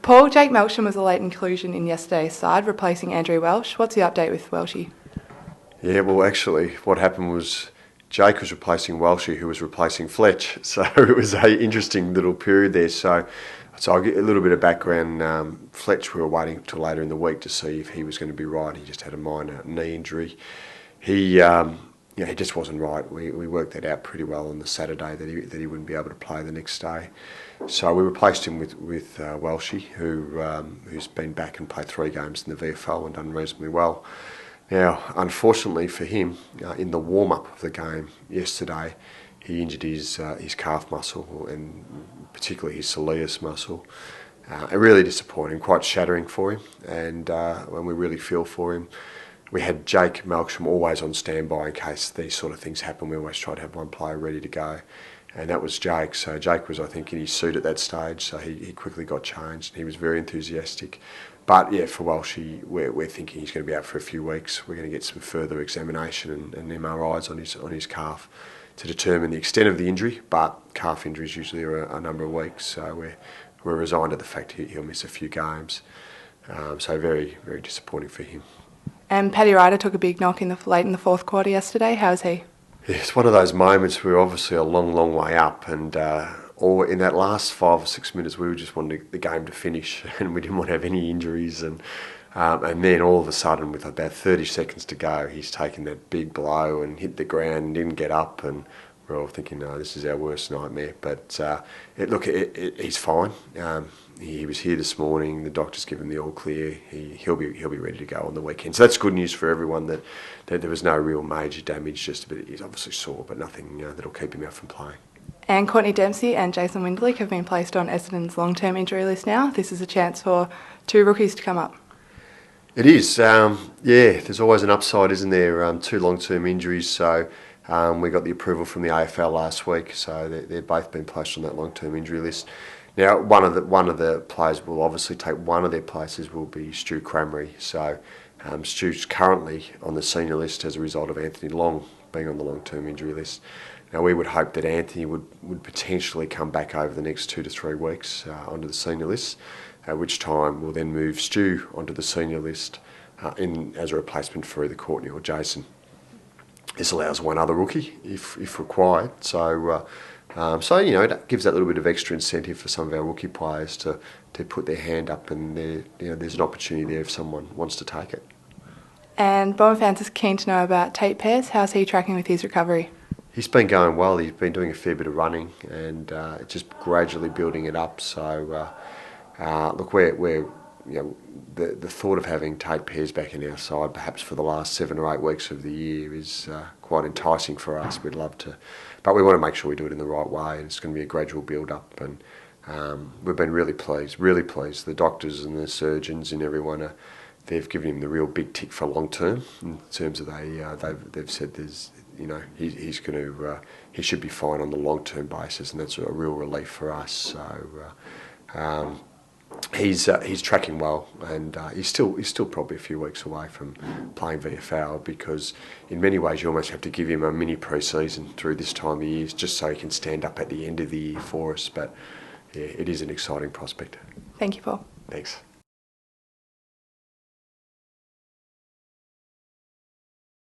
Paul, Jake Melksham was a late inclusion in yesterday's side, replacing Andrew Welsh. What's the update with Welshie? Yeah, well, actually, what happened was Jake was replacing Welshie, who was replacing Fletch. So it was an interesting little period there. So I'll get a little bit of background. Fletch, we were waiting until later in the week to see if he was going to be right. He just had a minor knee injury. He just wasn't right. We worked that out pretty well on the Saturday that he wouldn't be able to play the next day. So we replaced him with Welshie, who's been back and played 3 games in the VFL and done reasonably well. Now, unfortunately for him, in the warm-up of the game yesterday, he injured his calf muscle and particularly his soleus muscle. Really disappointing, quite shattering for him, and when we really feel for him. We had Jake Melksham always on standby in case these sort of things happen. We always try to have one player ready to go, and that was Jake. So Jake was, I think, in his suit at that stage, so he quickly got changed. He was very enthusiastic. But yeah, for Welshie, we're thinking he's going to be out for a few weeks. We're going to get some further examination and MRIs on his calf to determine the extent of the injury. But calf injuries usually are a number of weeks, so we're resigned to the fact he'll miss a few games. So very, very disappointing for him. And Paddy Ryder took a big knock late in the fourth quarter yesterday. How's he? Yeah, it's one of those moments where we're obviously a long, long way up, and or in that last 5 or 6 minutes, we just wanted the game to finish, and we didn't want to have any injuries. And then all of a sudden, with about 30 seconds to go, he's taken that big blow and hit the ground and didn't get up. And we're all thinking, no, this is our worst nightmare. But he's fine. He was here this morning. The doctor's given the all clear. He'll be ready to go on the weekend. So that's good news for everyone that there was no real major damage. Just a bit. He's obviously sore, but nothing that'll keep him out from playing. And Courtney Dempsey and Jason Windley have been placed on Essendon's long-term injury list now. This is a chance for 2 rookies to come up. It is. There's always an upside, isn't there? 2 long-term injuries. So we got the approval from the AFL last week. So they've both been placed on that long-term injury list. Now, one of the players will obviously take one of their places will be Stu Crameri. So Stu's currently on the senior list as a result of Anthony Long being on the long-term injury list. Now, we would hope that Anthony would potentially come back over the next 2 to 3 weeks onto the senior list, at which time we'll then move Stu onto the senior list as a replacement for either Courtney or Jason. This allows one other rookie if required. So it gives that little bit of extra incentive for some of our rookie players to put their hand up, and there's an opportunity there if someone wants to take it. And Bomber fans are keen to know about Tate Pearce. How's he tracking with his recovery? He's been going well. He's been doing a fair bit of running and just gradually building it up. So the thought of having Tate Pearce back in our side, perhaps for the last 7 or 8 weeks of the year, is quite enticing for us. We'd love to, but we want to make sure we do it in the right way, and it's going to be a gradual build-up. And we've been really pleased. The doctors and the surgeons and everyone, they've given him the real big tick for long term in terms of they've said he should be fine on the long term basis, and that's a real relief for us. So he's tracking well, and he's still probably a few weeks away from playing VFL, because in many ways you almost have to give him a mini pre-season through this time of year just so he can stand up at the end of the year for us. But yeah, it is an exciting prospect. Thank you, Paul. Thanks.